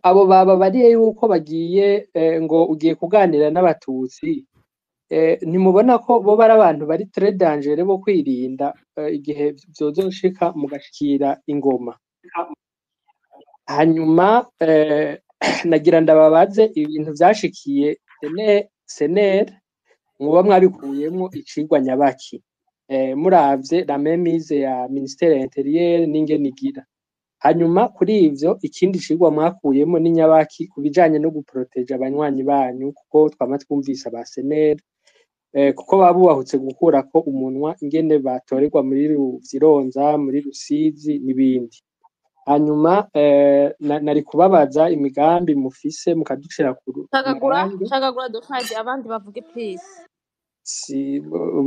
abo baba bariye yuko bagiye ngo ugiye kuganira n'abatutsi ntimubona ko bo bari abantu bari très dangereux bo kwirinda igihe vyozoshika mugashikira ingoma hanyuma nagira ndababaze ibintu vyashikiye senere muba mwabikuyemwo icigwa nyabaki muravye la mémise ya ministère intérieur n'ingene igira hanyuma kuri ivyo ikindi cigwa mwakuyemo n'inyabaki kubijanye no guproteja abanywanyi banyu kuko twama twumvise abasenere kuko babubahutse gukurako umunwa ingene batorerwa muri Ruvyironza muri Rusizi n'ibindi hanyuma nari kubabaza imigambi mufise mukaducira ku shagagura dofaje abandi bavuge please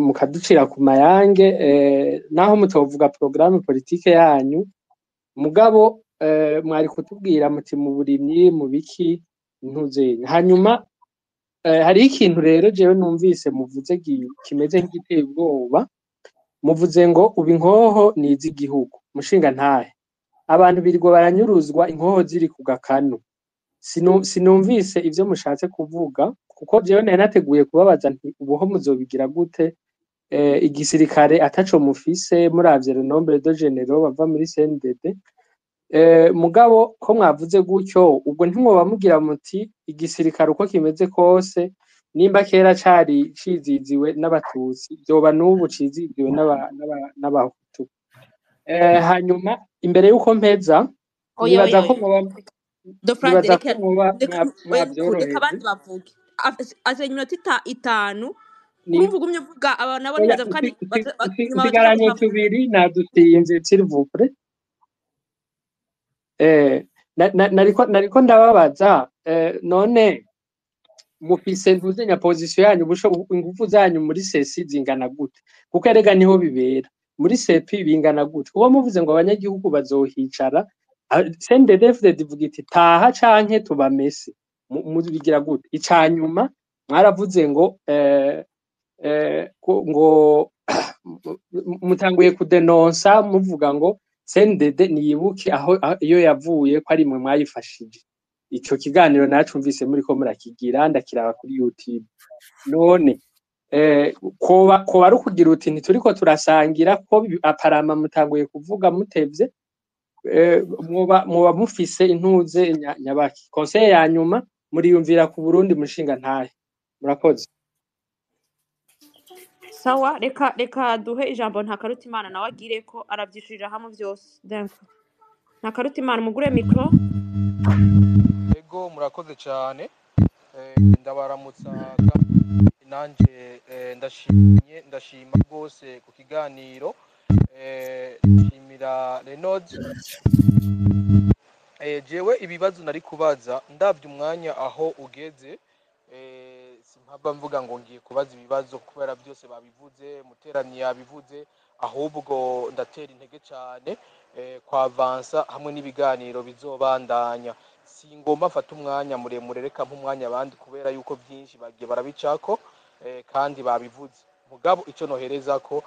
mukaducira ku mayange naho mutovuga programme politique yanyu mugabo mwari kutubwira muti mu burimyi mu biki ntuzenya hanyuma hari ikintu rero jewe numvise muvuze kimeze nk'igiteye ubwoba muvuze ngo ubu inkoho ni iz'igihugu mushinga ntahe abantu birirwa baranyuruzwa inkoho ziri ku gakanu sinumvise ivyo mushatse kuvuga kuko jewe nari nateguye kubabaza nti ubuho muzobigira gute igisirikare ataco mufise muravye le nombre de généraux bava muri CNDD mugabo ko mwavuze gutyo ubwo ntimwoba mugira muti igisirikare uko kimeze kose nimba kera cari ciziziwe n'abatutsi vyoba n'ubu ciziziwe n'abahutu hanyuma imbere y'uko mpeza nibaza ko mwavyoroheje abandi bavuge aze iminota 5 kumva ugumye uvuga abantu nabo nibaza kandi usigaranye tubiri nadutinze s'il vous plaît nariko ndababaza none mufise ntuzenya position yanyu ingufu zanyu muri sesi zingana gute kuko erega niho bibera muri sepi bingana gute uwo muvuze ngo abanyagihugu bazohicara CNDD-FDD ivuga iti taha canke tubamese mubigira gute icanyuma mwaravuze ngo mutanguye kudenonsa muvuga ngo CNDD niyibuke aho iyo yavuye ko ari mwe mwayifashije ico kiganiro nacumvise muri ko murakigira ndakiraba kuri YouTube none koba ari ukugira uti ntituriko turasangira ko aparama mutanguye kuvuga mutevye muba mufise intuze nyabaki conseil ya nyuma muriyumvira ku Burundi mushinga ntahe murakoze sawa reka duhe ijambo Ntakarutimana nawe agire ko aravyishurira hamwe vyose Ntakarutimana mugure micro ego murakoze cyane ndabaramutsa nanje ndashima rwose ku kiganiro nshimira Renaud jewe ibibazo nari kubaza ndavye umwanya aho ugeze simpava mvuga ngo ngiye kubaza ibibazo kubera byose babivuze muterani yabivuze ahubwo ndatera intege cyane kwa avansa hamwe n'ibiganiro bizobandanya singomba mfata umwanya muremure reka nk'umwanya abandi kubera yuko byinshi bagiye barabicako kandi babivuze mugabo ico nohereza ko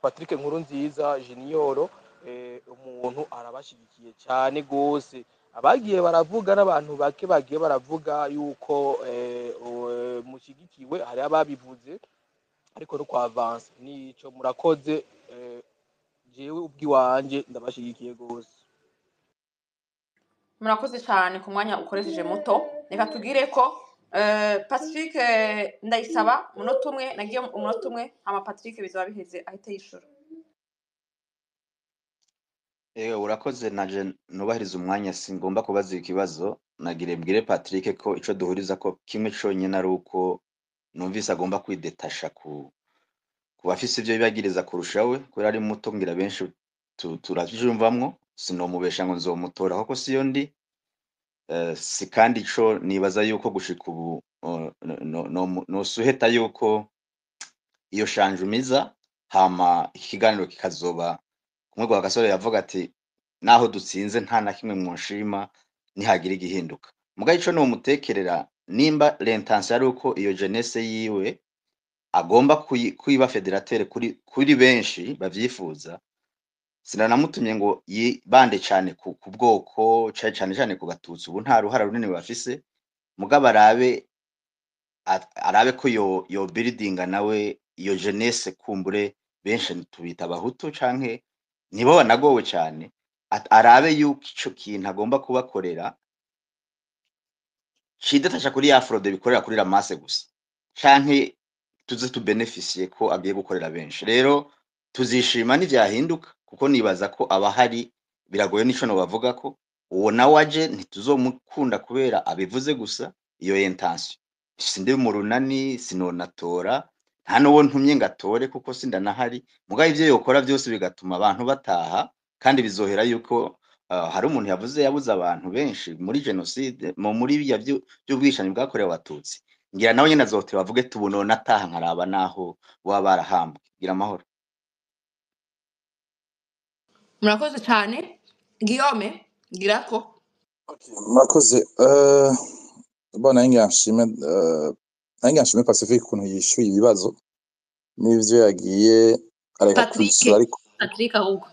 Patrick Nkurunziza Junior umuntu arabashigikiye cyane gose abagiye baravuga n'abantu bake bagiye baravuga yuko mushigikiwe hari ababivuze ariko no kwa avance nico murakoze jewe ubwiwanje ndabashigikiye gose murakoze cyane ku mwanya ukoresheje muto reka tugire ko Patrick ndayisaba umunota umwe nagiye umunota umwe ama Patrick bizaba biheze ahite yishura urakoze naje nubahiriza umwanya singomba kubaza ikibazo nagire mbwire Patrick ko ico duhuriza ko kimwe conyene ari uko numvise agomba kwidetasha ku bafise ivyo bibagiriza kurushawe kubera ari muto ngira benshi turavyumvamwo sinomubesha ngo nzomutora koko siyo ndi si kandi ico nibaza yuko gushika ubu no suheta yuko iyo shanjumiza hama ikiganiro kikazoba kumwe gwa gasore yavuga ati naho dutsinze nta na kimwe mu nshima nihagira igihinduka mugaye ico no mutekerera nimba l'intention ari uko iyo jeunesse yiwe agomba kuyiba federateur kuri benshi bavyifuza sinanamutumye ngo yibande cyane ku bwoko cyane cyane ku Gatutsi, ubu nta ruhara runini bafise, mugabo arabe ko yo buildinga nawe iyo jeunesse kumbure benshi tubita abahutu canke nibo banagowe cyane, arabe yuko ico kintu agomba kubakorera cidatasha kuri ya fraude bikorera kuri ramase gusa, canke tuze tubenefisiye ko agiye gukorera benshi. Rero tuzishima n'ivyahinduka kuko nibaza ko abahari biragoye n'ico no bavuga ko uwo nawe aje ntituzomukunda kubera abivuze gusa iyo intention. Sindi mu runani sinonatora, nta n'uwo ntumye ngatore kuko sindanahari, mugabo ivyo yokora byose bigatuma abantu bataha, kandi bizohera yuko hari umuntu yabuze abantu benshi muri genocide muri biya by'ubwishanyi bwakorewe abatutsi, ngira nawe nyene azote bavuge tubunona ataha nkaraba naho baba barahambwe. Gira amahoro. murakoze cyane Guillaume girako. Okay, murakoze. Bona nshime Pacifique ukuntu yishuye ibibazo n'ivyo yagiye areka kwishura, ariko Patrick ahubwo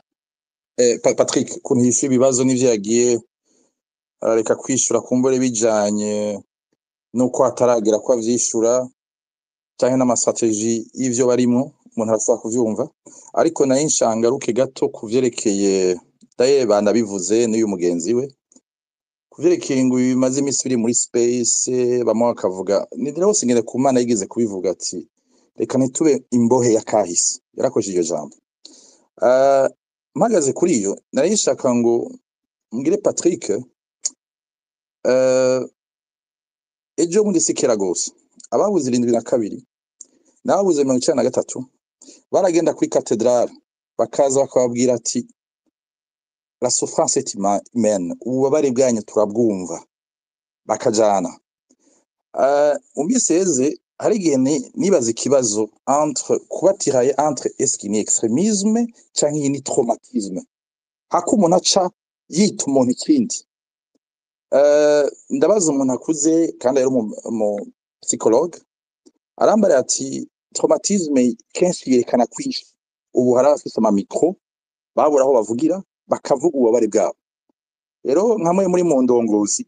Patrick ukuntu yishuye ibibazo n'ivyo yagiye areka kwishura kumbure bijanye nuko ataragera ko avyishura cyane n'amastrategie y'ivyo barimo umuntu arashaka kuvyumva, ariko nayo nshangaruke gato kuvyerekeye daye banabivuze n'uyu mugenzi we kuvyerekeye ngo bimaze imisi biri muri space, bamwe bakavuga ni rero singene ku Mana yigeze kubivuga ati reka ntitube imbohe ya kahise, yarakoresheje iryo jambo. Mpagaze kuri iyo narishaka ngo mbwire Patrick, ejo muri sikera gose ababuze 72 n'ababuze 93 baragenda kuri cathedrale bakaza bakababwira ati la souffrance est humaine, ububabare bwanyu turabwumva, bakajana. Umbiseze hari igihe nibaza ikibazo entre kubatiraye entre est-ce qu'il ni extrémisme canke ni traumatisme, hako umuntu aca yita umuntu ikindi. Ndabaza umuntu akuze kandi ari mu psychologue arambara ati traumatisme kenshi yerekana kwinshi, ubu hari abafise ama micro babura aho bavugira bakavuga ububabare bwabo. Rero nkamwe muri mu ndongozi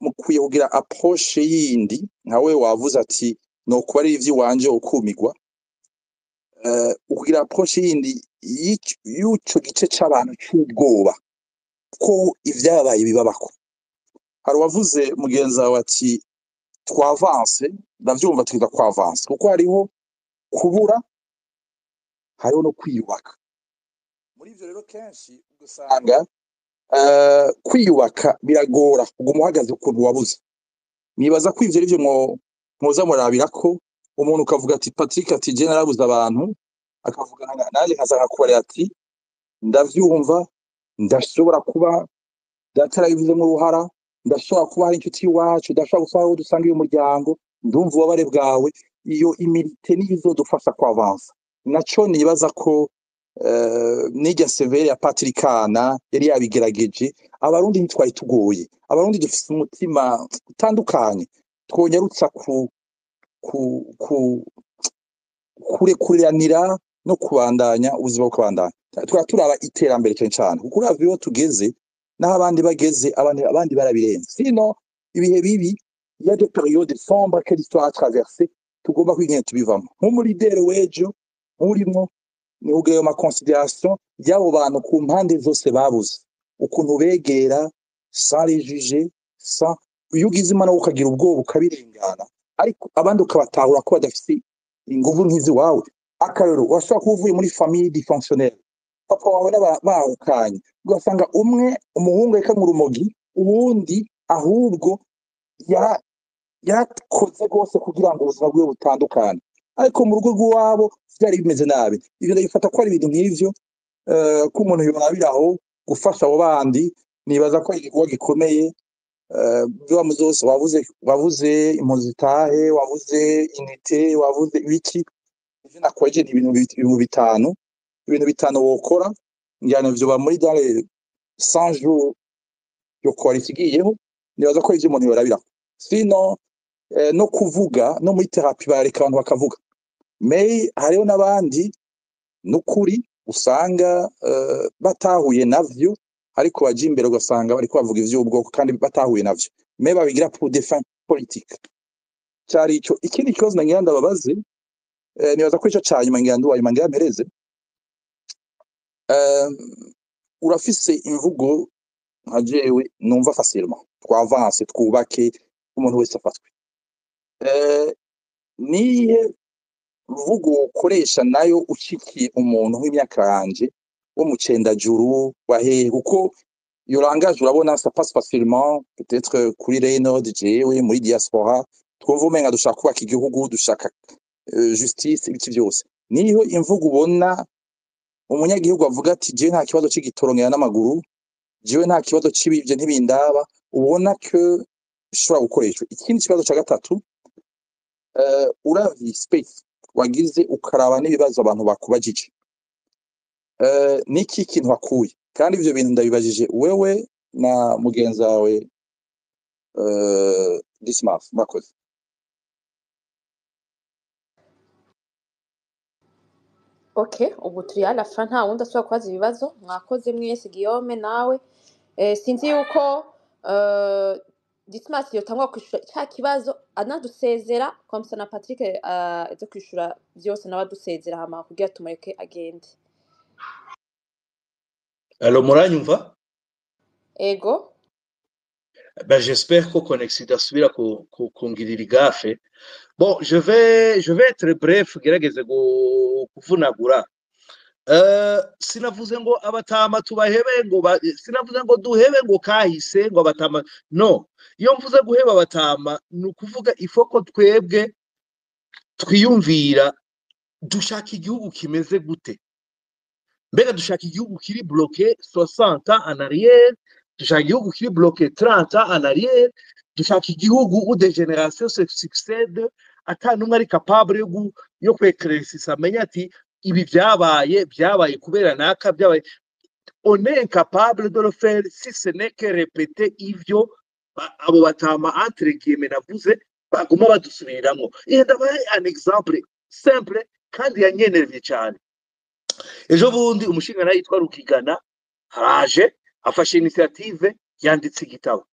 mukwiye kugira approche yindi, nkawe wavuze ati no kuba ari ivyi wanje ukumigwa, ukugira approche yindi y'uco gice c'abantu cy'ubwoba ko ivyabaye bibabako. Hari wavuze mugenza wawe ati twavance, ndavyumva twiga kwavance kuko hariho kubura, hariho no kwiyubaka. Muri ivyo rero kenshi gusanga kwiyubaka biragora uguma uhagaze ukuntu wabuze. Nibaza ko ivyo rivyo mwoza murabirako umuntu ukavuga ati Patrick ati je narabuze abantu, akavuga naje nkazanga kubarira ati ndavyumva, ndashobora kuba datarabivuze mu ruhara, ndashobora kuba hari inshuti wacu, ndashobora gusaba aho dusanga uyu muryango, ndumva ububabare bwawe. Iyo imilite nizo dufasha kwavansa. Naco nibaza ko nijya severe ya Patrickana yari yabigerageje. Abarundi ntitwari tugoye, abarundi dufise umutima utandukanye, twonyarutsa kurekuranira no kubandanya ubuzima bwo kubandanya. Turaba iterambere cyane kuko uravye iyo tugeze naho abandi bageze, abandi barabirenze. Sino ibihe bibi ya de période sombre que l'histoire a traversé tugomba kwigenda tubivamo. Nk'umulideri w'ejo urimo ni ugeyo ma considération y'abo bantu ku mpande zose babuze, ukuntu begera sans les juger, sans yugize imana ukagira ubwoba ukabirengana, ariko abandi ukabatahura ko badafite inguvu nk'izi wawe. Akarero washaka kuvuye muri famille dysfonctionnelle, papa wawe n'abahukanye, ugasanga umwe umuhungu reka mu rumogi, uwundi ahubwo yarakoze gose kugira ngo ubuzima bwe butandukane, ariko mu rugo rw'iwabo byari bimeze nabi. Ibyo ndabifata ko ari ibintu nk'ivyo ko umuntu yorabiraho gufasha abo bandi. Nibaza ko igikorwa gikomeye byo muzose wavuze impunzi zitahe, wavuze inite, wavuze ibiki. Ivyo nakweje ni ibintu bitanu wokora njyana ivyo ba muri dans les 100 jours yo kwalifigiyeho. Nibaza ko ivyo umuntu yorabiraho. Sino no kuvuga no muri therapie bareka abantu bakavuga, mais hariho n'abandi n'ukuri usanga batahuye navyo ariko baje imbere ugasanga bariko bavuga ivy'ubwoko kandi batahuye navyo me babigira pour des fins politiques cyari ico. Ikindi kibazo ngira ndababaze nibaza ko ico cyanyuma ngira nduwaye ngira mpereze urafise imvugo nka jewe numva facilement twavance twubake umuntu wese afatwe niye mvugo ukoresha nayo ucikiye umuntu w'imyaka yanje wo mu cendajuru wahehe kuko iyo langage urabona ça passe facilement peut-être kuri Reynolds jewe muri diaspora twumva umenga dushaka kubaka igihugu dushaka justice ibiki byose niho imvugo ubona umunyagihugu avuga ati je nta kibazo c'igitorongera n'amaguru jewe nta kibazo c'ibivye ntibindaba ubona ko ushobora gukoresha. Ikindi kibazo ca gatatu uravye space wagize ukaraba n'ibibazo abantu bakubajije niki kintu wakuye kandi ivyo bintu ndabibajije wewe na mugenzi wawe Dismas mwakoze. Okay, ubu turi à la fin nta wundi ashobora kubaza ibibazo mwakoze mwese Guillaume nawe sinzi yuko Dismas yotangwa kwishura cya kibazo anadusezera comme ça na Patrick zo kwishura byose n'abadusezera hama kugira tumureke agende. Alors muranyumva? Ego. Ben j'espère que Connexida subira kungirira igafe. Bon, je vais être bref gerageze kuvunagura. Sinavuze ngo abatama tubahebe ngo sinavuze ngo duhebe ngo kahise ngo abatama no. Iyo mvuze guheba abatama nukuvuga ifoko twebwe twiyumvira dushaka igihugu kimeze gute. Mbega dushaka igihugu kiri bloqué 60 ans en arrière, dushaka igihugu kiri bloqué 30 ans en arrière, dushaka igihugu où des générations se succèdent ata numwe ari capable yo kweclaircir amenya ati ibi byabaye kubera naka byabaye. On est incapable de le faire si ce n'est que répéter ivyo abo batama entre guillemets navuze baguma badusubiriramo. Ndabaye un exemple simple kandi yanyenereye cyane. Ejo bundi umushinga nayo yitwa Rukigana haraje afashe initiative yanditse igitabo.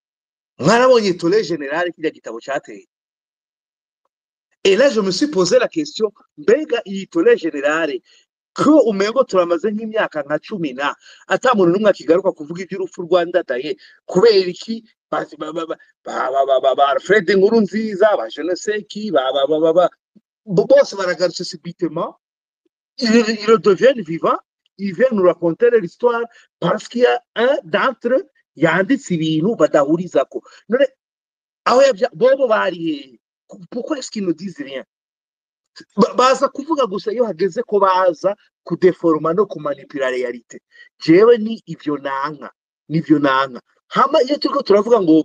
Mwarabonye tole general kijya gitabo cyateye. Et là je me suis posé la question mbega iyi tole general ko umengo turamaze nk'imyaka nka 10 na ata muntu numwe akigaruka kuvuga iby'urupfu Rwanda daye kubera iki ba Alfred Nkurunziza ba Jenoseki bose baragarutse subitement. Ils deviennent vivants, ils viennent nous raconter l'histoire parce qu'il y a un d'entre eux yanditse ibintu badahurizako. None aho bobo bari pourquoi est-ce qu'ils ne disent rien? Baza kuvuga gusa iyo hageze ko baza kudeforma no kumanipula realite. Jewe ni ivyo nanka hama iyo turiko turavuga ngo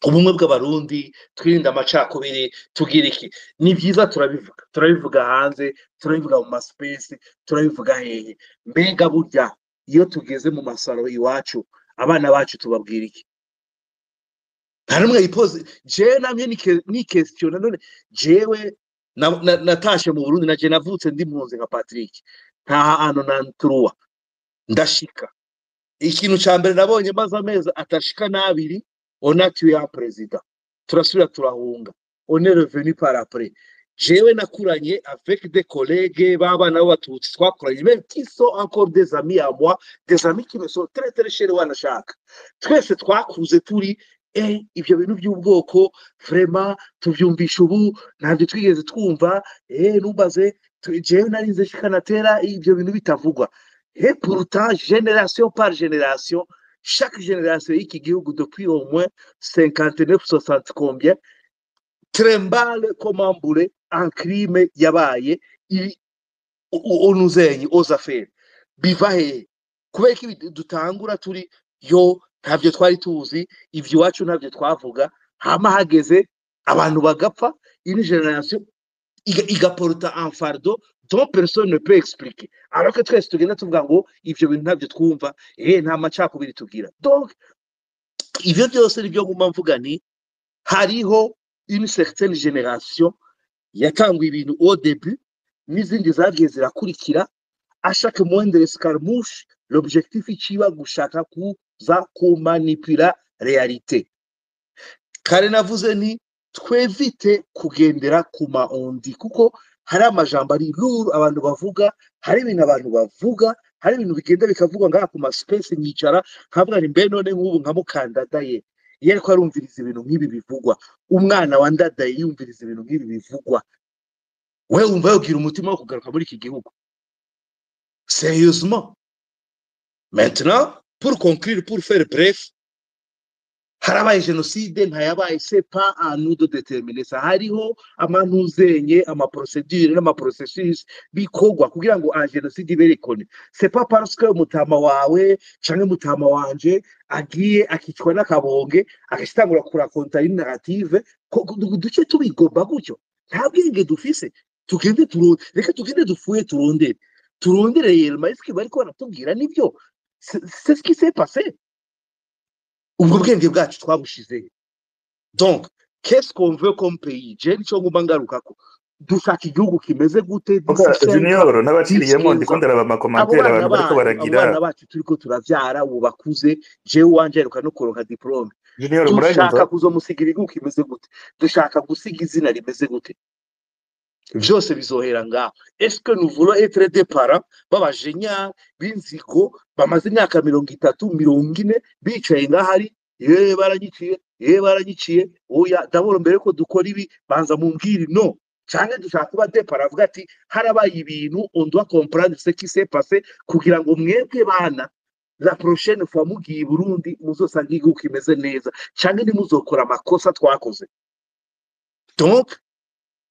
ubumwe bw'abarundi twirinda amacakubiri tugira iki ni byiza turabivuga hanze turabivuga mu space turabivuga hehe. Mbega burya iyo tugeze mu masaro iwacu abana bacu tubabwira iki? Ntarumwe yipoze je namye ni question none jewe natashe mu Burundi naje navutse ndi mpunzi nka Patrick nta ano nanturuwa ndashika ikintu ca mbere nabonye maze amezi atashika nabiri on a tué un président turasubira turahunga on est revenu par après. Jewe nakuranye avec des collègues babana b'abatutsi twakuranye même qui sont encore des amis à moi, des amis qui me sont très très chers wanashaka twese twakuze turi ibyo bintu by'ubwoko vraiment tuvyumvisha ubu ntabyo twigeze twumva numbaze jewe narinze shikanatera ibyo bintu bitavugwa. Et pourtant génération par génération chaque génération y'iki gihugu depuis au moins 59 60 combien tremble comme ambulé en crime yabaye onuzenyi aux affaires bivahe kubera ko dutangura turi yo ntabyo twari tuzi ivyo wacu ntabyo twavuga hama hageze abantu bagapfa une génération igaporta un fardeau dont personne ne peut expliquer alors que twese tugenda tuvuga ngo ivyo bintu ntabyo twumva nta macakubiri tugira. Donc ivyo byose nibyo nguma mvuga ni hariho une certaine génération yatangwa ibintu au début n'izindi zagiye zirakurikira à chaque moindre escarmouche l'objectif ikiba gushaka kuza kumanipula realite. Kare navuze ni twevite kugendera ku maondi kuko hari amajambo ari ruru abantu bavuga, hari ibintu abantu bavuga, hari ibintu bigenda bikavugwa ngaha ku ma space nyicara nkavuga ni mbe none nk'ubu nkamukandadaye iyo ariko arumviriza ibintu nk'ibi bivugwa, umwana wa ndadaye yumviriza ibintu nk'ibi bivugwa, we wumva yogira umutima wo kugaruka muri iki gihugu sérieusement? Maintenant pour conclure, pour faire bref, harabaye jenoside ntayabaye, c'est pas à nous de déterminer ça. Hariho amantuzenye amaprocedure n'amaprocessus bikogwa kugira ngo a jenoside iberekone. C'est pas parce que mutama wawe canke mutama wanje agiye akicwa n'akabonge agashitangura kurakonta une narrative duce tubigomba gutyo. Nta bwenge dufise, tugende reka tugende dufuye turondere yelma eske bariko baratubwira nibyo. C'est ce qui s'est passé. Ubwo bwenge bwacu twabushize. Donc qu'est-ce qu'on veut comme pays? Je nico ngumba ngarukako dushaka igihugu kimeze gute? Junior n'abaciriyemo ndiko ndaraba amakomantere abantu bariko baragira abana bacu turiko turavyara ubu bakuze, jewe wanje aheruka no kuronka diplome. Junior Dushaka kuzomusigira igihugu kimeze gute? Dushaka gusiga izina rimeze gute? Vyose bizohera ngaho. Est-ce que nous voulons être des parents baba génial binziko bamaze imyaka 30 40 bicaye ngahari baranyiciye oya d'abord mbere ko dukora ibi banza mumbwire no, cyane dushaka kuba des parents avuga ati harabaye ibintu on doit comprendre ce qui s'est passé kugira ngo mwebwe bana la prochaine fois mugiye Burundi muzosanga igihugu kimeze neza cyane nimuzokora amakosa twakoze. Donc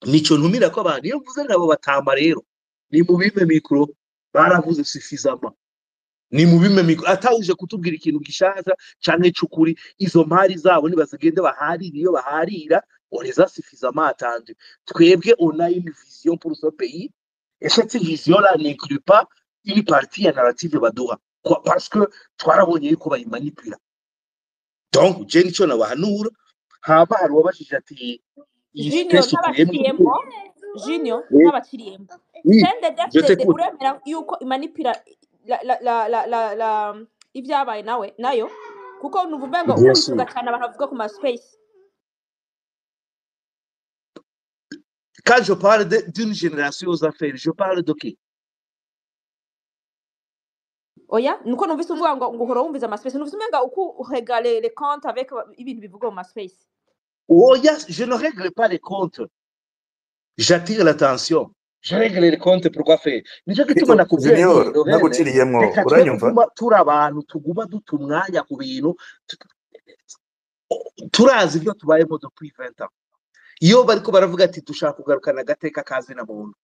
nico ntumira ko abantu iyo mvuze nabo batama rero ni mubime mikro baravuze suffisamment, ni mubime mikro atawuje kutubwira ikintu gishaza canke cukuri, izo mpari zabo nibazigende baharira iyo baharira on les a suffisamment attendus. Twebwe on a une vision pour ce pays et cette vision là n'inclut pas une partie ya narrative baduha parce que twarabonye yuko bayimanipula. Donc je nico nabahanura haba hari wabashije ati Junior n'abakiriyemo sende uremera yuko imanipira la ivyabaye nayo kuko nuvuga ngo ubivuga cyane abantu bavuga ku ma space. Quand je parle d'une génération aux affaires, je parle de qui? Oya nuko numvise uvuga ngo uhora wumviza ama space, numvise umenga uko regaler les comptes avec ibintu bivuga mu ma space. Oh yes, je ne règle pas les comptes. J'attire l'attention. Je règle les comptes pourquoi faire? Nico gituma nakubwiye naguciriyemo uranyumva turi abantu tuguma dutumwanya ku bintu turazi ibyo tubayemo depuis 20 ans. Iyo bariko baravuga ati dushaka kugarukana agateka kazi na muntu,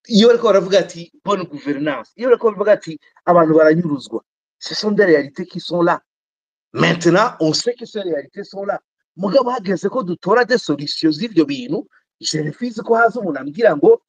iyo bariko baravuga ati bonne gouvernance, iyo bariko baravuga ati abantu baranyuruzwa, ce sont des réalités qui sont là. Maintenant on sait que ces réalités sont là. Mugabo hageze ko dutora des solutions z'ivyo bintu, je refuse ko haza umuntu ambwira ngo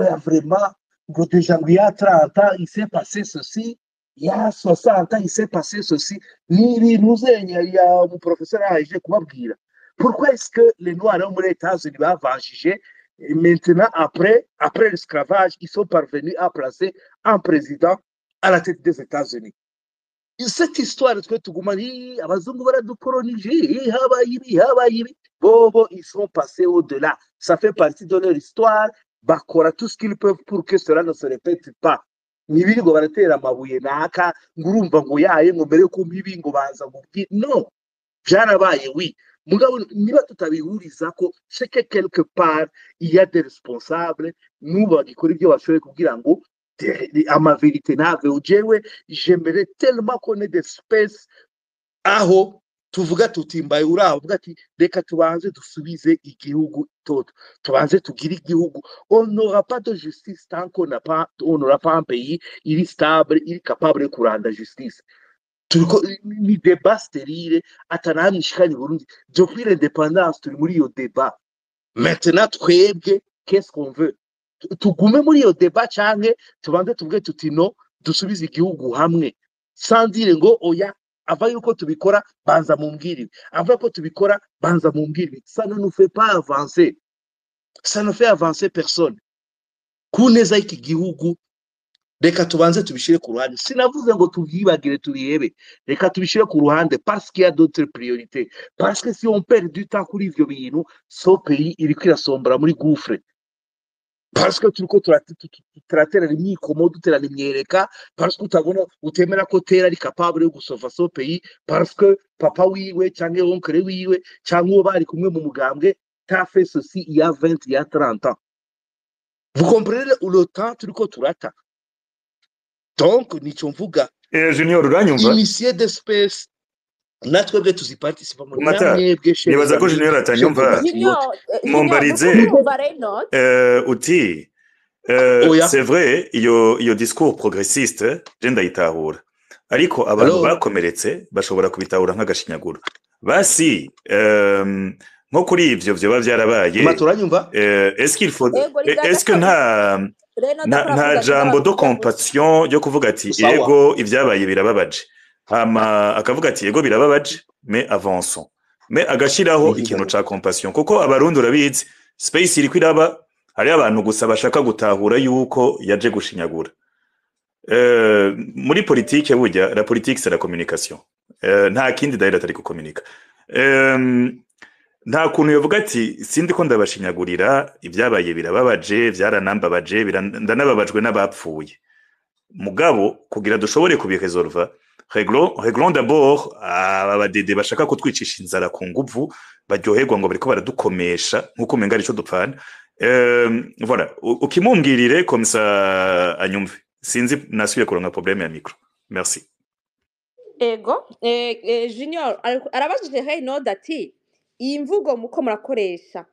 ya vraiment ngo déjà ngo ya 30 ans il s'est passé ceci, ya 60 ans il s'est passé ceci. Ni ibintu zenya ya mu professeur aje kubabwira. Pourquoi est-ce que les noirs ont les États-Unis avanchigé maintenant après l'esclavage ils sont parvenus à placer un président à la tête des États-Unis? Cette histoire que tugumani abazungu baradukolonije habaye bobo ils sont passés au-delà, ça fait partie de leur histoire, bakora tout ce qu'ils peuvent pour que cela ne se répète pas. Nibiri ngo baratera amabuye naka ngurumva ngo yaye ngo mbere ko mbibi ngo baza ngubwi no byarabaye oui. Mugabo niba tutabihuriza ko c'est que quelque part il y a des responsables nous bagikora ibyo bashoboye kugira ngo ama vérité nave ujewe. J'aimerais tellement connaître des spaces aho tuvuga tutimbaye uraho uvuga ati reka tubanze dusubize igihugu toto, tubanze tugire igihugu. On n'aura pas de justice tant qu'on n'aura pas un pays il est stable, il est capable de kuranda justice. Turiko ni débat stérile atanani shikani Burundi depuis l'indépendance turi muri yo débat. Maintenant twebwe qu'est-ce qu'on veut? Tugume muri yo débat canke tubanze tuvuge tuti no dusubize igihugu hamwe sans dire ngo oya ava yuko tubikora banza mumbwire, ava yuko tubikora banza mumbwire. Ça ne nous fait pas avancer, ça ne fait avancer personne. Kuneza iki gihugu reka tubanze tubishire ku ruhande sinavuze ngo tuvyibagire turihebe reka tubishire ku ruhande parce qu'il y a d'autres priorités parce que si on perd du temps kuri ivyo bintu so pays iriko irasombora muri gouffre parce que turiko turatera imyikomo dutera imyereka parce que utabona utemera ko tera ari capable yo gusova so pays parce que papa wiwe cyangwa oncle wiwe cyangwa uwo bari kumwe mu mugambwe ta fait ceci il y a 20 il y a 30 ans vous comprenez le temps turiko turata donc nico mvuga Junior uranyumva initié d'espèce natwe bwe tuziparticipa muri Mata namwebwe nibaza ko Junior atanyumva mumbarize uti c'est vrai iyo discours progressiste je ndayitahura ariko abantu bakomeretse bashobora kubitahura nk'agashinyaguro basi nko kuri ivyo byoba byarabaye est-ce que nta jambo de compassion yo kuvuga ati ego ibyabaye birababaje hama akavuga ati ego birababaje mais avançons mais agashiraho ikintu ca compassion kuko abarundi urabizi space iri kwiraba hari abantu gusa bashaka gutahura yuko yaje gushinyagura muri politique burya la politique c'est la communication nta kindi daira atari gukomunika nta kuntu yovuga ati sindi ko ndabashinyagurira ibyabaye birababaje byaranambabaje ndanababajwe n'abapfuye mugabo kugira dushobore kubiresolva réglons d'abord abadede bashaka kutwicisha inzara ku nguvu baryoherwa ngo bariko baradukomesha nkuko menga arico dupfana voilà ukimumbwirire comme ça anyumve sinzi nasubiye kuronka problème ya micro merci ego Junior arabajije Reynold ati iyi mvugo muko murakoresha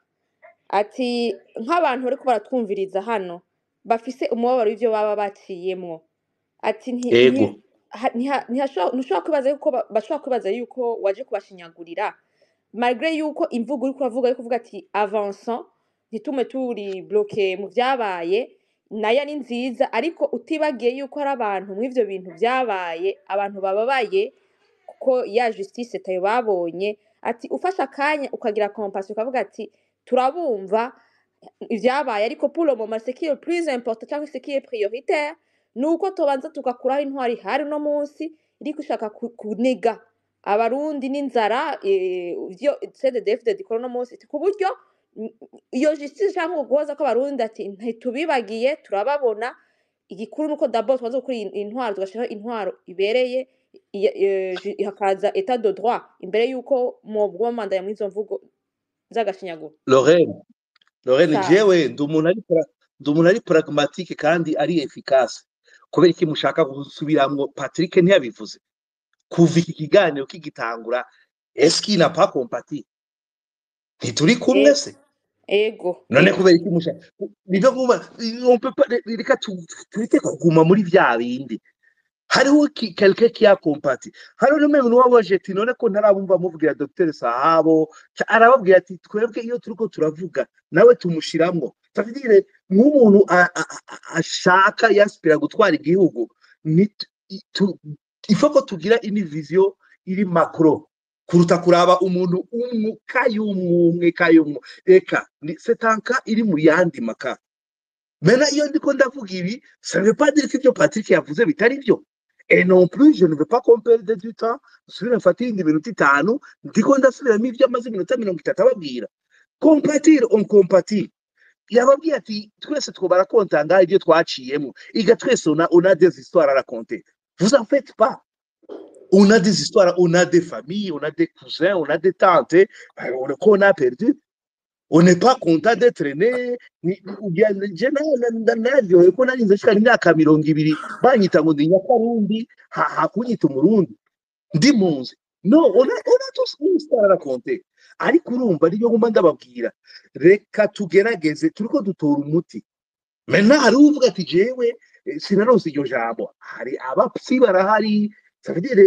ati nk'abantu bariko baratwumviriza hano bafise umubabaro w'ivyo baba baciyemwo ati ntushobora kwibaza yuko bashobora kwibaza yuko waje kubashinyagurira malgré yuko imvugo uri kuravuga yo kuvuga ati avançons ntitume turi bloqué mu vyabaye nayo ni nziza ariko utibagiye yuko ari abantu mw'ivyo bintu vyabaye abantu bababaye kuko ya justice tayo babonye ati ufasha akanya ukagira compassion ukavuga ati turabumva ivyabaye ariko pour le moment ce qui est le plus important cyangwa ce qui est prioritaire nuko tobanza tugakuraho intwari hari no munsi iri kushaka kuniga abarundi n'inzara ivyo CDF dikora no munsi ku buryo iyo justice cyangwa guhoza ko abarundi ati ntitubibagiye turababona igikuru nuko d'abord twaza kuri intwaro tugashiraho intwaro ibereye hakaza état de droit imbere yuko mu manda ya mwizo mvugo zagashinyaguro Lorraine jewe ndumuntu ari pragmatique kandi ari efficace kubera iki mushaka gusubiramwo Patrick ntiyabivuze kuva iki kiganiro kigitangura est-ce qu'il n'a pas compati ntituri kumwe se ego none kubera iki mushaka nivyo nguma on peut pas reka turite kuguma muri vya bindi hariho quelqu'un qui a compati hariho no meme nuwabaje ati none ko ntarabumva muvugira Dr Sahabo arababwira ati twebwe iyo turiko turavuga nawe tumushiramwo tafidire nk'umuntu ashaka yaspira gutwara igihugu ifoko tugira ini vision iri macro kuruta kuraba umuntu kayumwe eka c'est un cas iri mu yandi maka mena iyo ndiko ndavuga ibi ça veut pas dire que ibyo Patrick yavuze bitari byo et non plus je ne veux pas perdre du temps sur mfati indi minute 5 ndiko ndasubiramo ibyo amaze minute 30 ababwira compatir on compatir yababwiye ati twese twobara kontanga ibyo twaciyemo iga twese on a des histoires à raconter vous en faites pas on a des histoires on a des familles on a des cousins on a des tantes on a perdu on n'est pas content d'être né ou bien je ko narinze shika imyaka 20 banyita ngo ndi nyakarundi hakunyita umurundi ndi munzi no on a tous une histoire à raconter ariko urumva ariyo ngumba ndababwira reka tugerageze turiko dutora umuti mena hari uvuga ati jewe sinaronse iryo jambo hari abapsi barahari ça veut dire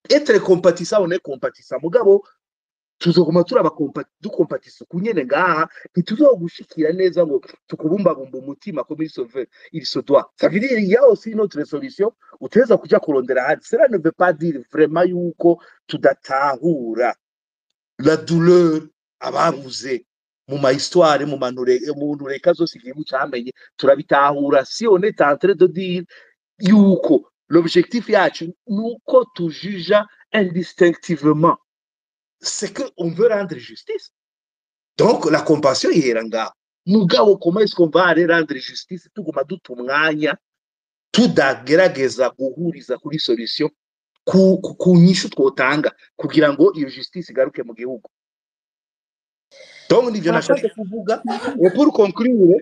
être compatissant on est compatissant mugabo tuzoguma turaba dukompatisa kunyene ngaha ntituzogushikira neza ngo tukubumbabumba umutima comme il se doit ça veut dire il y a aussi une autre solution uteza kuja kurondera hadi cela ne veut pas dire vraiment yuko tudatahura la douleur ababuze mu ma histoire mu muntu reka zose igihugu cyamenye turabitahura si on est en train de dire yuko l'objectif yacu nuko tujija indistinctivement c'est que on veut rendre justice donc la compassion yera ngaho mugabo comment est-ce qu'on va aller rendre justice tuguma duta umwanya tudagerageza guhuriza kuri solution ku nyishu twotanga kugira ngo iyo justice igaruke mu gihugu. Donc nivyo nashaka kuvuga pour conclure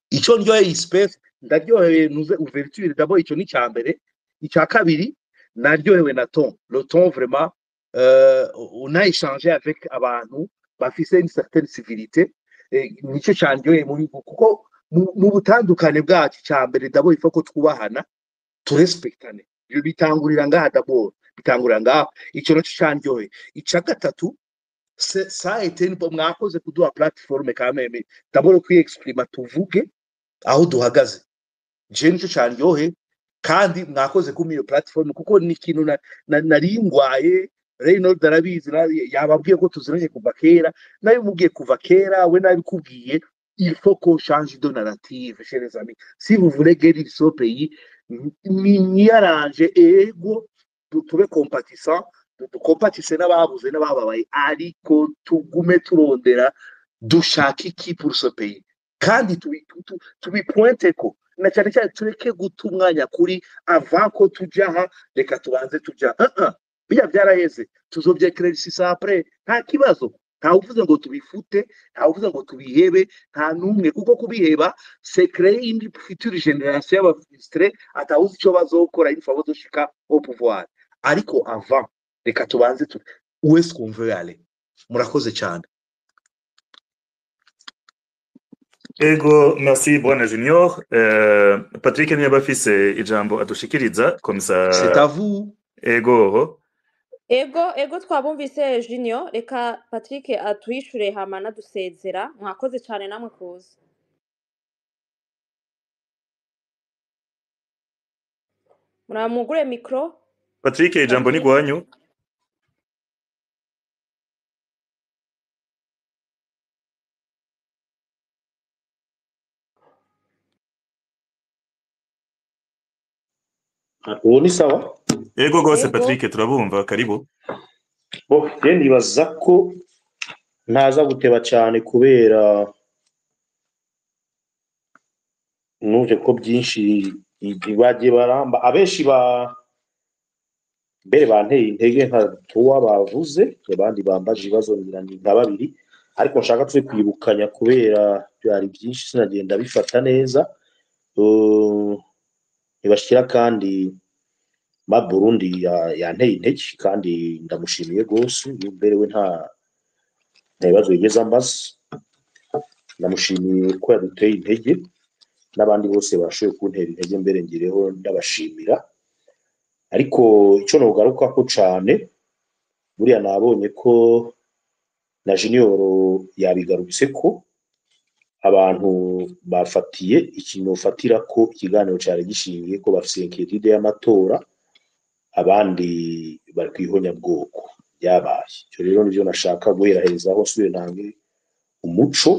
ico ndyoheye space ndaryoheye nuze ouverture d'abord ico ni cyambere icya kabiri naryohewe na ton le ton vraiment on a échangé avec abantu bafise une certaine civilité nico cyandyoheye muri kuko mu butandukane bwacu cyambere d'abord il faut ko twubahana turespectane ibyo bitangurira ngaha d'abord bitangurira ngaha ico no cyandyoheye icya gatatu ça a été mwakoze kuduha plateforme quand même d'abord kwiexprima tuvuge aho duhagaze je nico cyandyohe kandi mwakoze kumi iyo platform kuko ni kintu naringwaye Reynold arabizi yababwiye ko tuziranye kuva kera nayo mubwiye kuva kera we nabikubwiye il faut qu'on change de narrative chez les amis si vous voulez guérir ce pays ni arrange ego tube compatissant compatisse n'ababuze n'abababaye ariko tugume turondera dushaka iki pour ce pays kandi tubipointe ko na cyane cyane tureke guta umwanya kuri avant ko tujaha reka tubanze tuja biya byaraheze tuzobyekeresisa après nta kibazo nta uvuze ngo tubifute nta uvuze ngo tubihebe nta numwe kuko kubiheba c'est créer une future génération y'abafistre atawuzi cyo bazokora une fois bazoshika au pouvoir ariko avant reka tubanze où est-ce qu'on veut aller murakoze cyane. Ego, merci Bwana Junior. Patrick niba afise ijambo adushikiriza comme ça. C'est à vous. Ego. Ego twabumvise Junior, reka Patrick atwishure hama nadusezera. Mwakoze cyane namwe kuza. Muramugure micro. Patrick ijambo ni gwanyu. ubu ni sawa. Ego gose Patrick turabumva karibu. Nibaza ko ntaza guteba cyane kubera nuje ko byinshi bagiye baramba abenshi mbere banteye intege nka tuwa bavuze abandi bambaje ibibazo ngiranye nka babiri ariko nshaka twe kwibukanya kubera byari byinshi sinagenda bifata neza ibashira kandi ma Burundi yanteye intege kandi ndamushimiye gose imbere we nta bibazo yigeze ambaza ndamushimiye ko yaduteye intege n'abandi bose bashoboye kuntera intege mbere ngireho ndabashimira ariko ico nogaruka ko cane buriya nabonye ko na Junior yabigarutse ko abantu bafatiye ikintu fatira ko ikiganiro cyari gishingiye ko bafise inquiétude y'amatora abandi bari kwihonya bwoko yabaye cyo rero nivyo nashaka guheraheza aho suye nange umuco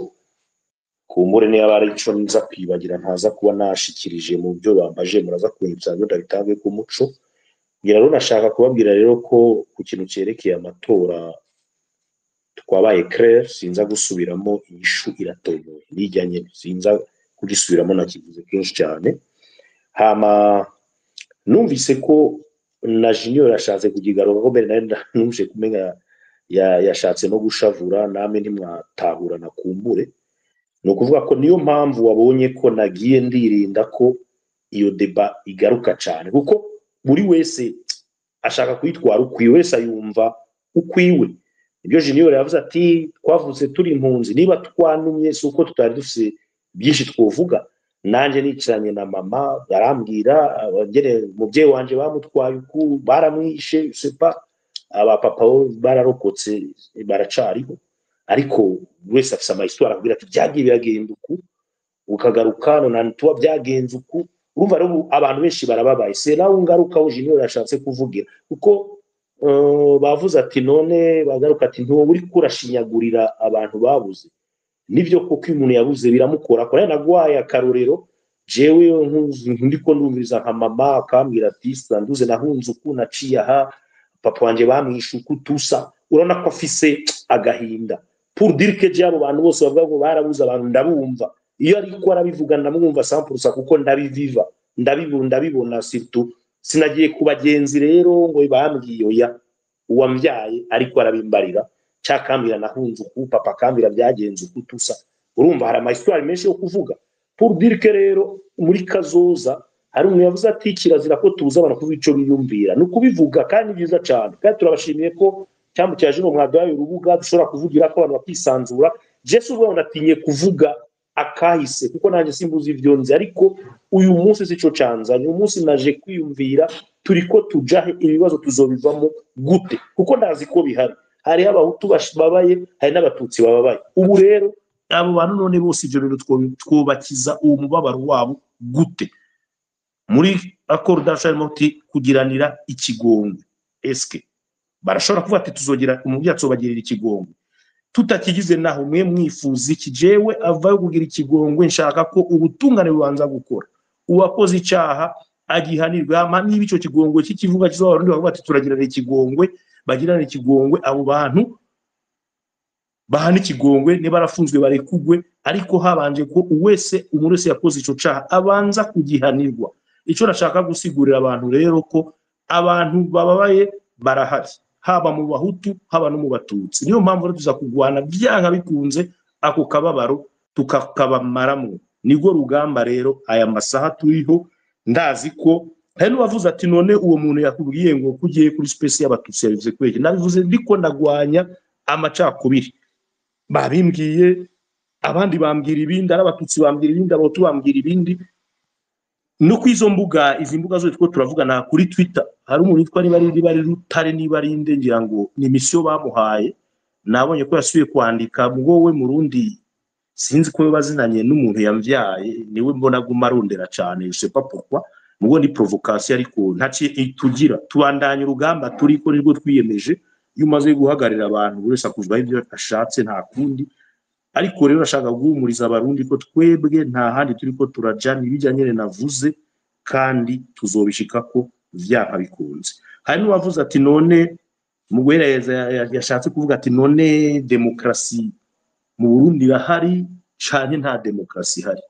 kumure ne yabari ico nza kwibagira ntaza kuba nashikirije mu byo bambaje muraza kunyitsa byo ndabitange ku muco ngira rero nashaka kubabwira rero ko ku kintu cerekeye amatora twabaye clair sinza gusubiramo inyishu iratomoye nijyanye sinza kugisubiramo nakivuze kenshi cyane hama numvise ko na Junior yashatse kugigaruka ko mbere numvise kumenya yashatse no gushavura namwe ntimwatahura na kumbure no kuvuga ko niyo mpamvu wabonye ko nagiye ndirinda ko iyo deba igaruka cyane kuko buri wese ashaka kwitwara ukwiwe wese ayumva ukwiwe ibyo Junior yavuze ati twavuze turi impunzi niba twanumye suko tutari dufise byinshi twovuga nanje nicaranye na mama barambwira ngene mubyeyi wanje bamutwaye uku baramwishe sepa aba papa bararokotse baracariho ariko wese afise ama histoire akubwira ati byagiye biragenda uku ukagarukano na tuba byagenze uku urumva rero abantu benshi barababaye se nawe ungaruka aho Junior yashatse kuvugira kuko bavuze ati none bagaruka ati ntuwo uri kurashinyagurira abantu babuze nivyo koko iyo umuntu yabuze biramukora ko nagwaye akarorero jewe ndiko ndumviriza nka mama akambwira ati sanduze nahunze uku naciye aha papa wanje bamwishe uku tusa urabona ko afise agahinda pour dire que abo bantu bose bavuga ngo barabuze abantu ndabumva iyo ariko arabivuga ndamwumva 100% kuko ndabiviva ndabibona surtout sinagiye kubagenzi rero ngo bambwiye oya uwambyaye ariko arabimbarira cyakambira nahunze uku papa kambira byagenze uku tusa urumva hari ama histoire menshi yo kuvuga pour dire que rero muri kazoza hari umuntu yavuze ati kirazira ko tubuza abantu kuvuga ico biyumvira no kubivuga kandi byiza cyane kandi turabashimiye ko cyambu cyaje no mwadaye urubuga dushobora kuvugira ko abantu bakisanzura Jesu ubwo ndatinye kuvuga akahise kuko nanjye simbuzi ivyo nzi ariko uyu munsi sico canzanye uyu munsi naje kwiyumvira turiko tujahe ibibazo tuzobivamo gute kuko ndazi ko bihari hari abahutu babaye hari n'abatutsi bababaye ubu rero abo bantu none bose ivyo bintu twubakiza uwo mubabaro wabo gute muri accord d'achat kugiranira ikigongwe eske barashobora kuvuga ati tuzogira umubyeyi atsobagirira ikigongwe tutakigize naho mwe mwifuza iki jewe avayo kugira ikigongwe nshaka ko ubutungane bubanza gukora uwakoze icyaha agihanirwe hama niba ico kigongwe kikivuga kizobarundi bavuga ati turagirana ikigongwe bagirana ikigongwe abo bantu bahana ikigongwe ne barafunzwe barekugwe ariko habanje ko uwese umuntu wese yakoze ico cyaha abanza kugihanirwa ico nashaka gusigurira abantu rero ko abantu bababaye barahari haba mu bahutu haba no mu batutsi niyo mpamvu rero tuza kugwana byanka bikunze ako kababaro tukakabamaramo nigo rugamba rero aya masaha turiho ndazi ko hari n'uwavuze ati none uwo muntu yakubwiye ngo kugiye kuri space y'abatutsi yavuze kwege nabivuze ndiko ndagwanya amacakubiri babimbwiye abandi bambwira ibindi ari abatutsi bambwira ibindi abahutu bambwira ibindi no kwizo mbuga izi mbuga zo two turavugana kuri Twitter hari umuntu yitwa bari rutare nibarinde ngira ngo ni mission bamuhaye nabonye ko yasubiye kwandika ngo we murundi sinzi ko bazinanye n'umuntu yamvyaye niwe mbona gumarondera cyane je sais pas pourquoi mugo ni provocation ariko ntaci itugira tubandanye urugamba turiko nirwo twiyemeje yumaze guhagarira abantu buri sakuzwa ibyo ashatse nta kundi ariko rero ashaka guhumuriza abarundi ko twebwe nta handi turiko turajana ibijyanye navuze kandi tuzobishika ko vyanka bikunze hari n'uwavuze ati none mugwera yashatse kuvuga ati none demokrasi mu Burundi bahari cyane nta demokrasi hari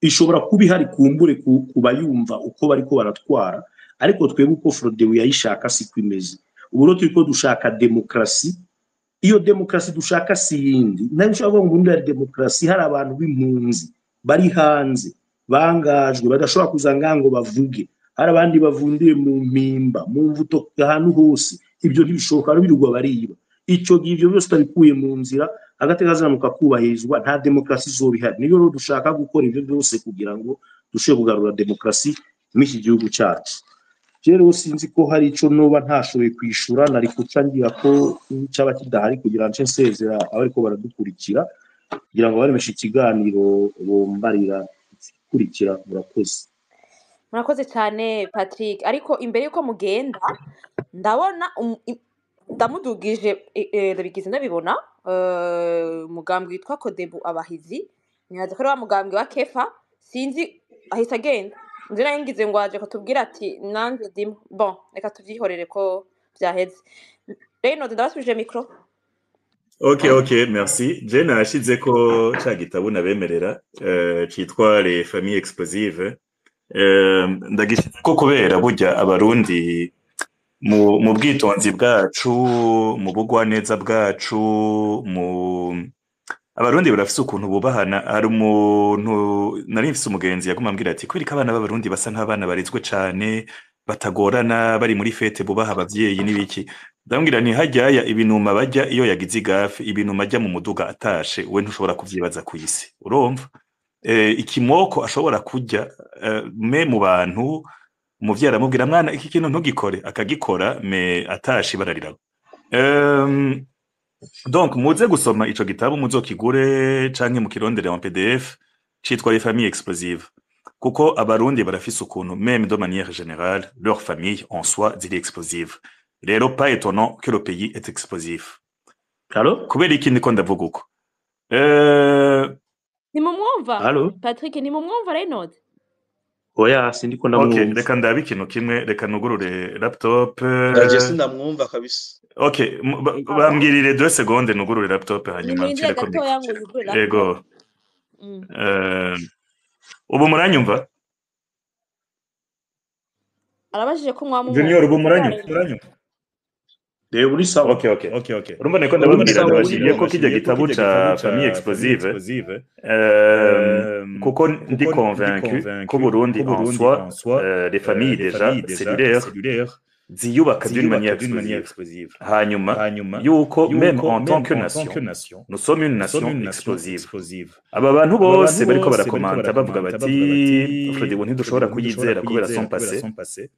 ishobora kuba ihari kumbure kubayumva uko bariko baratwara ariko twebwe uko Frodebu yayishaka siko imeze ubu rero turiko dushaka demokrasi iyo demokrasi dushaka siyindi ntabwo ngo ubundi ari demokrasi hari abantu b'impunzi bari hanze bangajwe badashobora kuzanga ngo bavuge hari abandi bavundiye mu mpimba mu mvuto ahantu hose ibyo ntibishoboka birirwa bariba icyo givyo byose tabikuye mu nzira agategazamuka kubahirizwa nta demokrasi zobihari niyo rero dushaka gukora ibyo byose kugira ngo dushobore kugarura demokrasi muri iki gihugu cyacu rero sinzi ko hari ico noba ntashoboye kwishura nari kucangira ko cyaba kidahari kugira nce nsezera abariko baradukurikira kugira ngo baremeshe ikiganiro bombarira kurikira murakoze cyane Patrick ariko imbere yuko mugenda ndabona ndamudugije ndabigize ndabibona umugambwe witwa Kodebu abahizi nyaza ko ari wa mugambwe wa Kefa sinzi ahita agenda nzira ngize ngo aje kutubwira ati nanze ndimo bon reka tuvyihorere ko byaheze rero ndabasubije micro Ok, merci. Je nashize ko cha gitabo nabemerera citwa Les Familles Explosives. Ndagishize ko kubera burya abarundi mu bwitonzi bwacu mu bugwaneza bwacu abarundi barafise ukuntu bubahana hari umuntu nari mfise umugenzi yaguma ambwira ati kwirika abana b'abarundi basa nk'abana barizwe cane batagorana bari muri fete bubaha abavyeyi n'ibiki ndambwira ni hajyaya ibinuma bajya iyo yagize igafi ibinuma ajya mu muduga atashe we ntushobora kuvyibaza kwisi urumva ikimoko ashobora kujya me mu bantu umuvyara amubwira mwana iki kintu ntugikore akagikora me atashe bararira donc muze gusoma ico gitabo muzokigure canke mu kirondere en PDF citwa Les Familles Explosives kuko abarundi barafise ukuntu même de manière générale leur famille en soi ziri explosive rero pas étonnant que le pays est explosif alors kubera iki ndiko ndavuga uko Ntimumwumva Allo? Patrick ntimumwumva Reynolds oya sindiko Okay, ndamwumva reka ndabe ikintu kimwe, reka nugurure laptop. naje sindamwumva kabisa Okay, aba bambwirire 2 seconde nugurure laptop hanyuma nimurindire nshireko mikro. gatoya ngo yugure laptop Ego. Ubu muranyumva? arabajije ko mwamumwumva Junior, ubu Reynolds muranyumva? reba uri sawa Okay. Urumva niko uri ndababwira sawa ndabashimiye uri ko kijya gitabo ca Famille Explosive kuko ndi convaincu ko Burundi en soi les familles déjà cellulaires ziyubaka d'une manière explosive. Hanyuma yuko même en tant que nation nous sommes une nation explosive. Aba bantu bose bariko barakomanta bavuga bati Freddy ntidushobora kuyizera kubera son passé.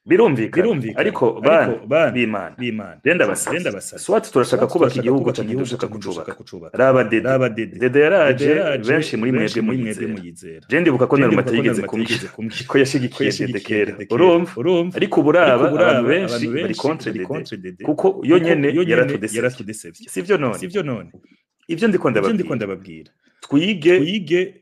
Birumvikana ariko bana b'Imana renda basaba swat turashaka kubaka igihugu cyane dushaka kucubaka raba dede yaraje benshi muri mwebwe muyizera je ndibuka ko narumata yigeze kumbwira ko yashigikiye dede kera urumva ariko buraba abantu benshi bari contre dede kuko yo nyene yaratudesevye sivyo none ivyo ndiko ndababwira twige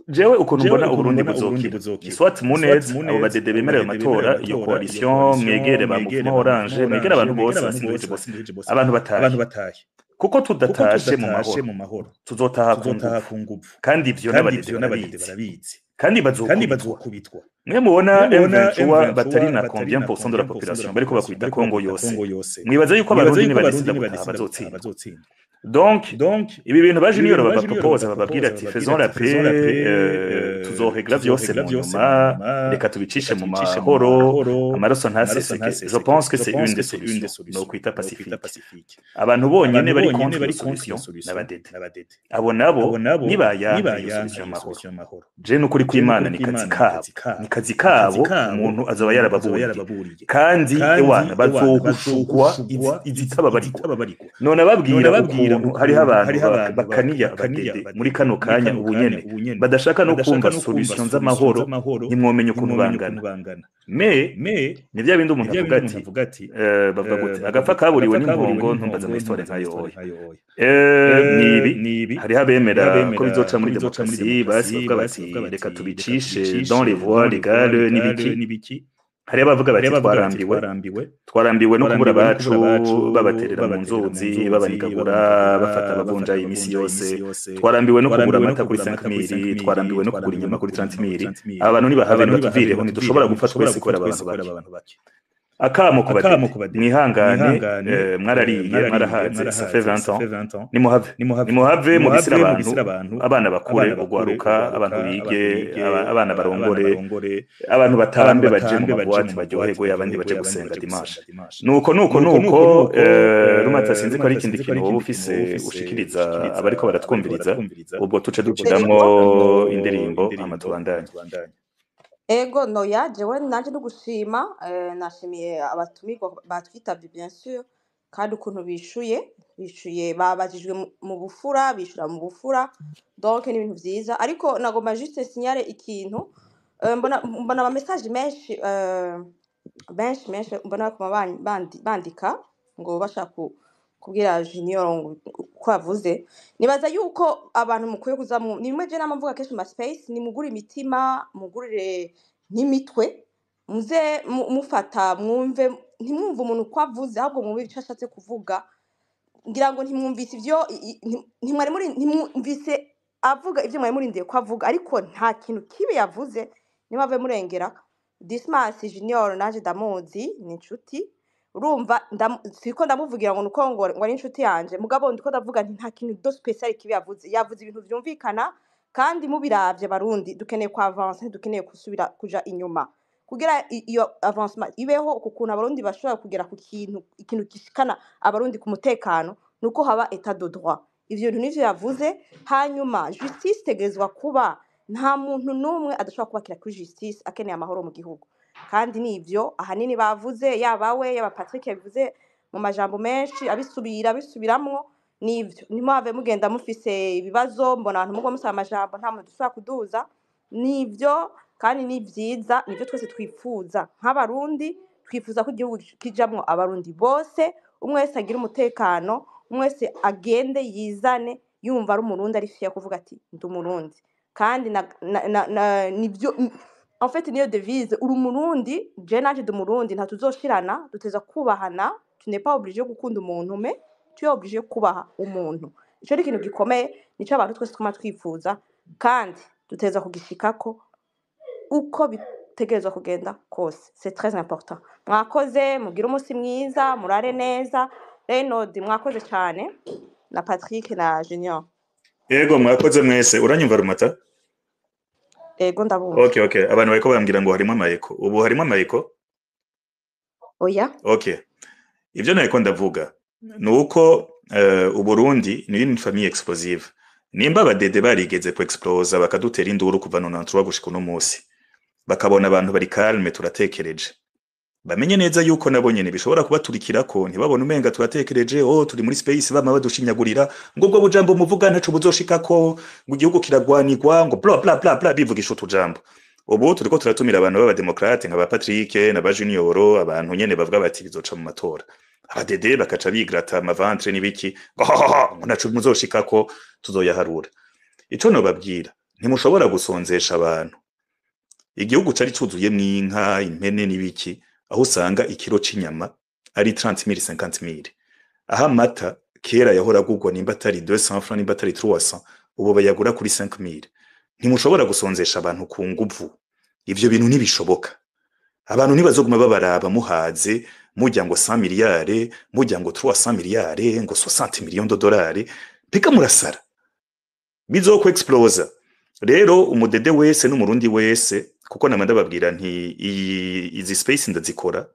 jewe ukuntu mbona Uburundi buzokira swat munez abo badede bemerewe amatora iyo coalition mwegere ba mouvement orange mwegere abantu bose basinzije bose abantu bataye kuko tudatashe mu mahoro tuzotaha ku nguvu kandi ivyo n'abadede barabizi kandi bazokubitwa mwe mubona M23 batari na combien % de la population bariko bakwita Kongo yose mwibaza yuko abarundi nibadesida gutaha bazotsinda Donc ibi bintu ba junior baba propose bababwira ati faisons la paix tuzoregla vyose mu nyuma reka tubicishe mu mahoro amaraso ntaseseke je pense que c'est une des solutions no kwita pacifique abantu bonyene bari contre solution n'abadede abo nabo nibaya solution mahoro je n'ukuri kw'Imana ni kazi kabo umuntu azaba yarababuriye kandi ewana bazogushugwa izitaba bariko none ababwira hariho abantu bakaniya badede muri kano kanya ubunyene badashaka no kumva solution z'amahoro nimwomenye ukuntu bangana me ni bya bindi umuntu avuga ati bavuga gute agapfa kaburiwe n'impongo ntumbaza muri histoire nkayo nibi hariho abemera ko bizoca muri demokarasi basi bavuga bati reka tubicishe dans les voies légales n'ibiki hari abavuga bati twarambiwe no kubura abacu babaterera mu nzuzi babanigagura bafata abavunja imisi yose twarambiwe no kugura amata kuri 5000 twarambiwe no kugura inyama kuri 30000 abantu nibahave batuvireho ntidushobora gufata twese kubera abantu bake akamo kubadede mwihangane mwarariye mwarahaze ça fait 20 ans nimuhave mugisira abantu abana bakure ugwaruka abantu bige abana barongore abantu batambe baje mu mabwati baryoherwe abandi baje gusenga dimanche nuko rumata sinzi ko ari ikindi kintu wowe ufise ushikiriza abariko baratwumviriza ubwo tuce duciramwo indirimbo amatubandanye. Ego noya jewe nanje nugushima nashimiye abatumirwa batwitavye bien sûr kandi ukuntu bishuye babajijwe mu bufura bishura mu bufura donc ni ibintu vyiza ariko nagomba juste signale ikintu mbona ama message menshi mbona ko bandika ngo bashaka kubwira Junior ngo ko avuze nibaza yuko abantu mukwiye kuza nimwe je namvuga kesho ma space ni mugura imitima mugurire n'imitwe muze mufata mwumve ntimwumve umuntu ko avuze ahubwo mwumve icyo ashatse kuvuga ngira ngo ntimwumvise ivyo ntimwumvise avuga ivyo mwari murindiye ko avuga ariko nta kintu kibe yavuze nimave murengera Dismas Junior naje damuzi ni inshuti urumva siko ndamuvugira ngo nuko ngo ari inshuti yanje mugabo ndiko ndavuga nti nta kintu do special kibi yavuze ibintu vyumvikana kandi mubiravye barundi dukeneye kwa avance dukeneye kusubira kuja inyuma kugira iyo avancement ibeho kukuntu abarundi bashobora kugera ku ikintu gishikana abarundi ku mutekano nuko haba etat de droit ivyo bintu nivyo yavuze hanyuma justice tegezwa kuba nta muntu numwe adashobora kubakira kuri justice akeneye amahoro mu gihugu kandi nivyo ahanini bavuze yabawe yaba Patrick yavuze mu majambo menshi abisubiramwo nivyo nimwave mugenda mufise ibibazo mbona abantu mugo musaba amajambo nta muntu dusaba kuduza nivyo kandi ni vyiza nivyo twese twifuza nk'abarundi twifuza ko igihugu kijamwo abarundi bose umwe wese agira umutekano umwese agende yizane yumva ari umurundi ari fier kuvuga ati ndi umurundi kandi nibyo en fait niyo devise uri umurundi je naje ndi umurundi nta tuzoshirana duteza kubahana tu n'es pas obligé gukunda umuntu mais tu es obligé kubaha umuntu ico ari ikintu gikomeye nico abantu twese twama twifuza kandi duteza kugishikako uko bitegerezwa kugenda kose c'est très important mwakoze mugira umunsi mwiza murare neza Reynolds mwakoze cyane na Patrick na Junior Yego mwakoze mwese uranyumva Rumata Ego ndabumva Okay abantu bariko bambwira ngo harimo amayeko ubu harimo amayeko Oya Okay ivyo nariko ndavuga nuko Uburundi ni une famille explosive nimba abadede barigeze ku explosa bakadutera induru kuva 93 gushika no munsi bakabona abantu bari calme turatekereje bamenye neza yuko nabo nyene bishobora kubaturikirako ntibabone umenga turatekereje turi muri space bama badushinyagurira ngo bwo bujambo muvuga ntaco buzoshikako ngo igihugu kiragwanirwa ngo bla bla bla bla bivugisha utujambo ubu turiko turatumira abantu baba demokrate nka ba Patrick na ba Junior abantu nyene bavuga bati bizoca mu matora abadede bakaca bigrata amaventre nibiki ngo ntaco muzoshikako tuzoyaharura ico no babwira ntimushobora gusonzesha abantu igihugu cari cuzuye mw'inka impene nibiki aho usanga ikiro c'inyama ari 30,000 50,000 aha amata kera yahora gugwa nimba atari 200 francs nimba atari 300 ubu bayagura kuri 5,000 ntimushobora gusonzesha abantu ku nguvu ivyo bintu ntibishoboka abantu ntibazoguma babaraba muhaze mujya ngo 100 miliyari mujya ngo 300 miliyari ngo 60 millions de dollars pika murasara bizoko explosa rero umudede wese n'umurundi wese kuko namanda babwira nti izi space ndazikora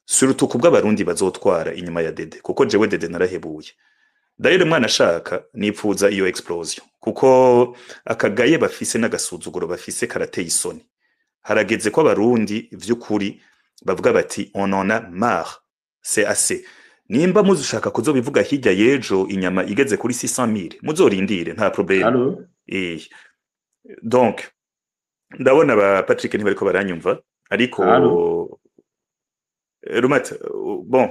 surtout kubwa barundi bazotwara inyuma ya dede kuko jewe dede narahebuye Daire mwana shaka nipfuza iyo explosion kuko akagaye bafise n'agasuzuguro bafise karateye isoni harageze ko abarundi vy'ukuri bavuga bati on en a marre c'est assez nimba muzushaka kuzobivuga hirya yejo inyama igeze kuri 600,000 muzorindire nta problème donc ndabona ba Patrick ntibariko baranyumva ariko Rumata bon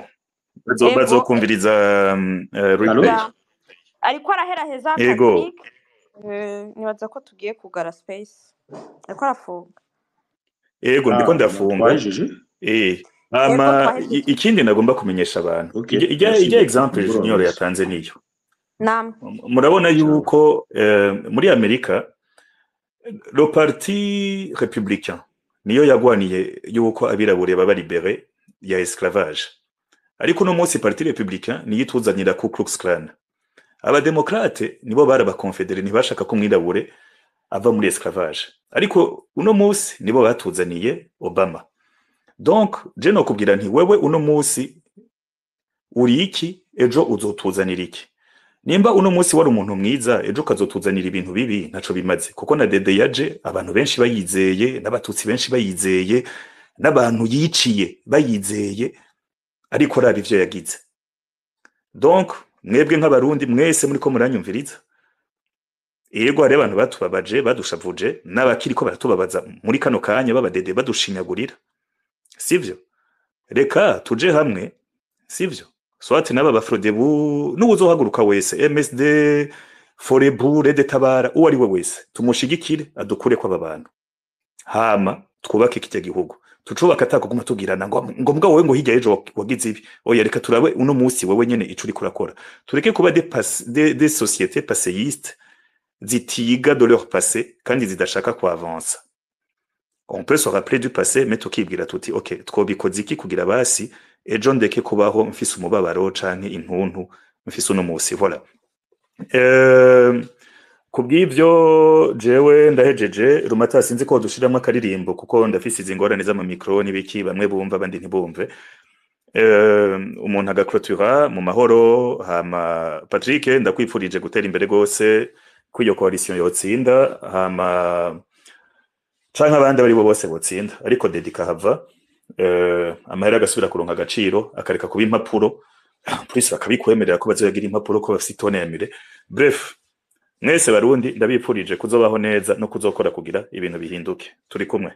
bazokumviriza replay ariko araheraheza Patrick nibaza ko tugiye kugara space ariko arafunga Ego ndiko ndafunga ikindi nagomba kumenyesha abantu ijya example Junior yatanze niyo murabona yuko muri Amerika le parti républicain niyo yagwaniye yuko abirabure baba libéré ya esclavage ariko no munsi parti républicain niyo ituzanira ku Klux Klan abademokrate nibo baraba confédéré ntibashaka ko mwirabure ava muri esclavage ariko uno munsi nibo batuzaniye Obama donc je no kubwira nti wewe uno munsi uri iki ejo uzotuzanira iki nimba uno munsi wari umuntu mwiza ejo kazotuzanira ibintu bibi ntaco bimaze kuko na dede yaje abantu benshi bayizeye n'abatutsi benshi bayizeye n'abantu yiciye bayizeye ariko rabi ivyo yagize donc mwebwe nk'abarundi mwese muri ko muranyumviriza yego hari abantu batubabaje badushavuje n'abakiri ko baratubabaza muri kano kanya babadede badushinyagurira sivyo reka tuje hamwe sivyo swati naba bafrodebu n'ubuzohaguruka wese MSD Forebu Rede Tabara uwari we wese tumushigikire adukure kwa babantu hama twubake iki gihugu tucubaka atakuguma tugirana ngo mbwa wowe ngo hirya ejo wagize ibi oya reka turabe uno munsi wewe nyene icuri kurakora tureke kuba des sociétés passéistes zitiga de leur passé kandi zidashaka ko avancer on peut se rappeler du passé mais tukibwira tuti OK twobikoze iki kugira basi ejo ndeke kubaho mfise umubabaro canke intuntu mfise uno munsi voilà kubw'ivyo jewe ndahejeje Rumata sinzi ko dushiramo akaririmbo kuko ndafise izingorane z'ama micro nibiki bamwe bumva abandi ntibumve umuntu agaclôtura mu mahoro hama Patrick ndakwipfurije gutera imbere gose kwiyo coalition yotsinda hama canke abandi bari bo bose botsinda ariko dedika hava amahera agasubira kuronka agaciro akareka kuba impapuro plus bakabikwemerera ko bazoyagira impapuro ko bafite itonemire bref mwese barundi ndabipfurije kuzobaho neza no kuzokora kugira ibintu bihinduke turi kumwe